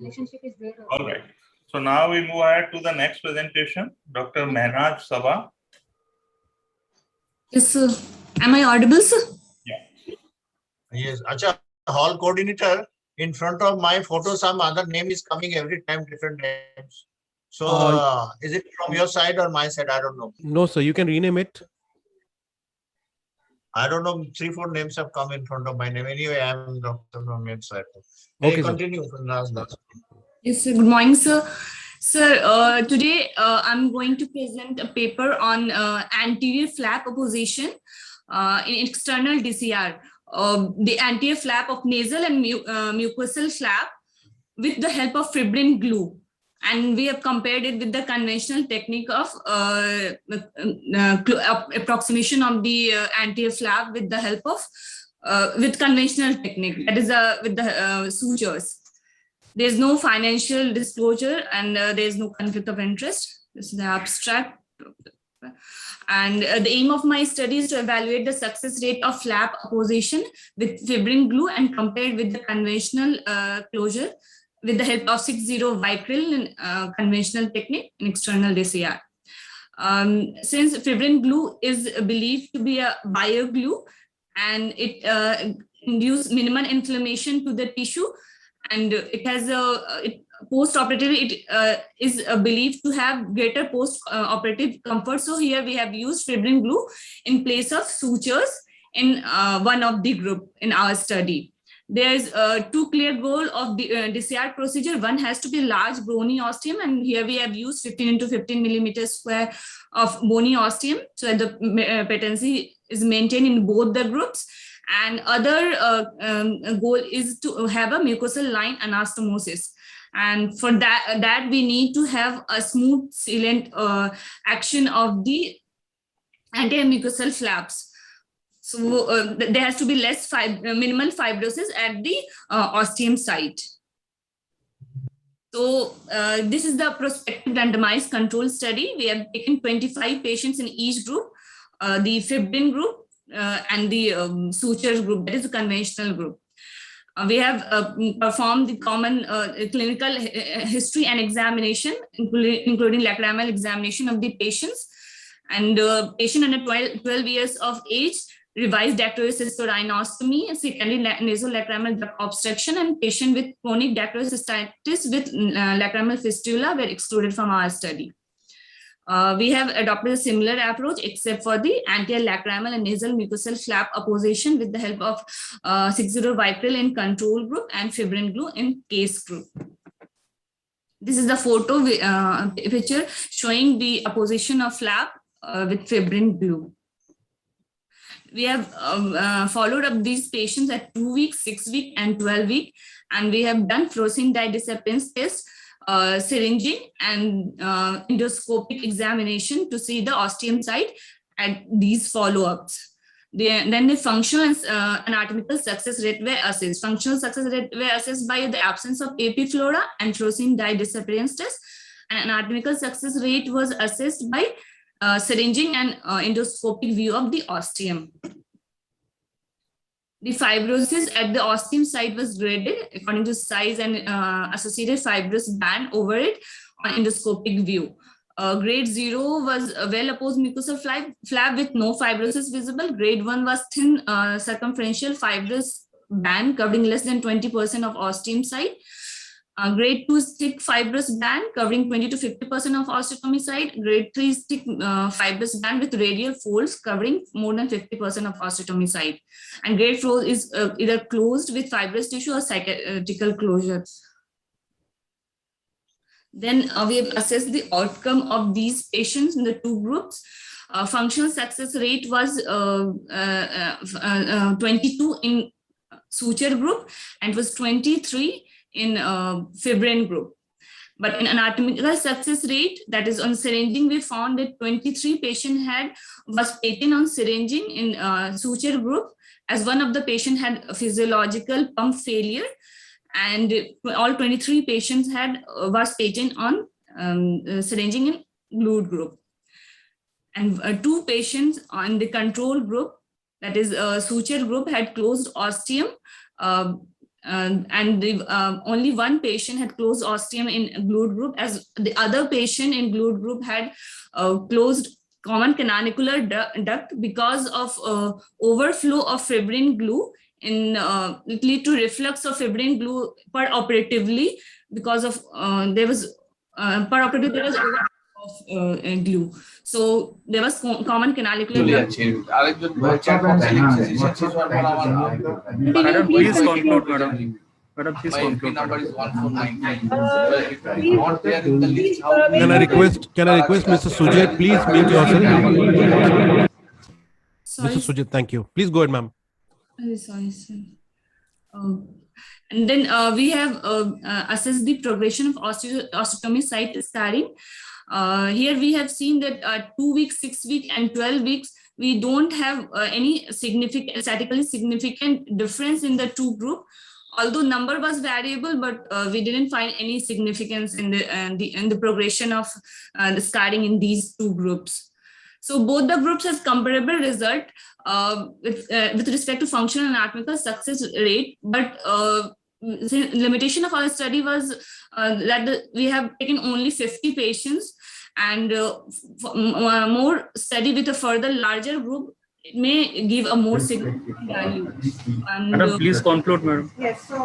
relationship is there. All right. So now we move ahead to the next presentation. Dr. Mehnaz Sabha. Yes, sir. Am I audible, sir? Yeah. Yes. Acha, hall coordinator, in front of my photo, some other name is coming every time, different names. So is it from your side or my side? I don't know. No, sir. You can rename it. I don't know. 3-4 names have come in front of my name. Anyway, I am Dr. from your side. Okay, sir. Continue from last. Yes, sir. Good morning, sir. Sir, today I'm going to present a paper on anterior flap opposition in external DCR, the anterior flap of nasal and mucosal flap with the help of fibrin glue. And we have compared it with the conventional technique of approximation of the anterior flap with the help of with conventional technique, that is with the sutures. There is no financial disclosure and there is no conflict of interest. This is the abstract. And the aim of my study is to evaluate the success rate of flap opposition with fibrin glue and compared with the conventional closure with the help of 6-0 Vicryl in conventional technique in external DCR. Since fibrin glue is believed to be a bioglue and it induces minimal inflammation to the tissue, and it has post-operatively it is believed to have greater post-operative comfort. So here we have used fibrin glue in place of sutures in one of the group in our study. There is two clear goal of the DCR procedure. One has to be large bony ostium, and here we have used 15 into 15 millimeters square of bony ostium, so that the patency is maintained in both the groups. And other goal is to have a mucosal line anastomosis. And for that we need to have a smooth sealant action of the anterior mucosal flaps. So there has to be less minimal fibrosis at the ostium site. So this is the prospective randomized control study. We have taken 25 patients in each group, the fibrin group and the sutures group, that is the conventional group. We have performed the common clinical history and examination, including lacrimal examination of the patients. And patient under 12 years of age, revised dactylosis cystoscopy, secondary nasolacrimal duct obstruction, and patient with chronic dactylocystitis with lacrimal fistula were excluded from our study. We have adopted a similar approach except for the anterior lacrimal and nasal mucosal flap opposition with the help of 6-0 Vicryl in control group and fibrin glue in case group. This is the photo picture showing the opposition of flap with fibrin glue. We have followed up these patients at 2 weeks, 6 weeks, and 12 weeks, and we have done fluorescein dye disappearance test, syringing, and endoscopic examination to see the ostium site at these follow-ups. Then the functional and anatomical success rate were assessed. Functional success rate were assessed by the absence of epiflora and fluorescein dye disappearance test, and anatomical success rate was assessed by syringing and endoscopic view of the ostium. The fibrosis at the ostium site was graded according to size and associated fibrous band over it on endoscopic view. Grade 0 was a well-opposed mucosal flap with no fibrosis visible. Grade 1 was thin circumferential fibrous band covering less than 20% of ostium site. Grade 2 is thick fibrous band covering 20 to 50% of osteotomy site. Grade 3 is thick fibrous band with radial folds covering more than 50% of osteotomy site. And grade 4 is either closed with fibrous tissue or cicatricial closure. Then we have assessed the outcome of these patients in the two groups. Functional success rate was 22 in suture group and was 23 in fibrin group. But in anatomical success rate, that is on syringing, we found that 23 patient was patent on syringing in suture group, as one of the patient had a physiological pump failure, and all 23 patients was patent on syringing in glued group. And 2 patients on the control group, that is suture group, had closed ostium and only one patient had closed ostium in glued group, as the other patient in glued group had closed common canalicular duct because of overflow of fibrin glue. It lead to reflux of fibrin glue operatively because of there was operatively there was overflow of glue. So there was common canalicular duct. Madam, Please please conclude. conclude, madam. Madam, please My conclude. NP number is 1499. Can I request Mr. Sujit, please mute yourself. Sorry, Mr. Sujit, thank you. Please go ahead, ma'am. sorry, sir. And then we have assessed the progression of osteotomy site scarring. Here we have seen that 2 weeks, 6 weeks, and 12 weeks, we don't have any statistically significant difference in the two group. Although number was variable, but we didn't find any significance in the progression of the scarring in these two groups. So both the groups has comparable result with respect to functional and anatomical success rate, but the limitation of our study was that we have taken only 50 patients, and more study with a further larger group may give a more significant value. And, Madam, please conclude, madam. Yes, so,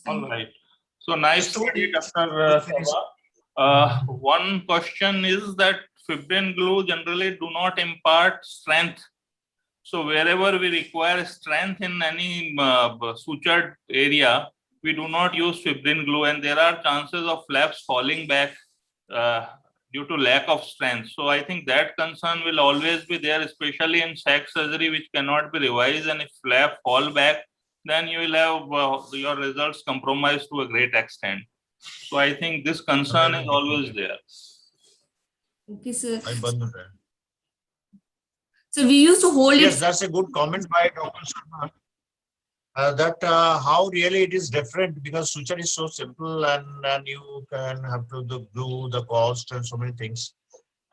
All right. So nice study, Dr. Sabha. One question is that fibrin glue generally do not impart strength. So wherever we require strength in any sutured area, we do not use fibrin glue, and there are chances of flaps falling back due to lack of strength. So I think that concern will always be there, especially in sac surgery, which cannot be revised. And if flap fall back, then you will have your results compromised to a great extent. So I think this concern is always there. okay, sir. I bundled it. So we used to hold Yes, it. that's a good comment by Dr. Sharma. That how really it is different, because suture is so simple, and you can have to do the cost and so many things.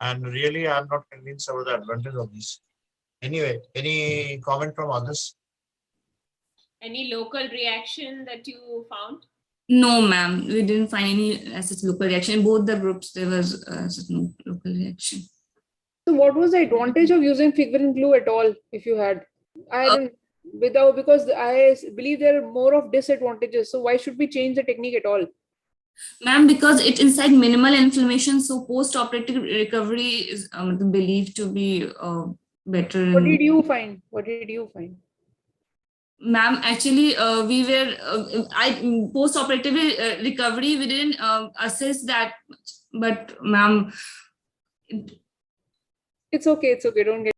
And really, I'm not convinced about the advantage of this. Anyway, any comment from others? Any local reaction that you found? No, ma'am, we didn't find any such local reaction. In both the groups, there was such no local reaction. so what was the advantage of using fibrin glue at all, if you had? I don't, because I believe there are more of disadvantages. So why should we change the technique at all? Ma'am, because it inside minimal inflammation, so post-operative recovery is believed to be better. What did you find? What did you find? Ma'am, actually, we were post-operative recovery. We didn't assess that, but ma'am, It's okay. It's okay. Don't get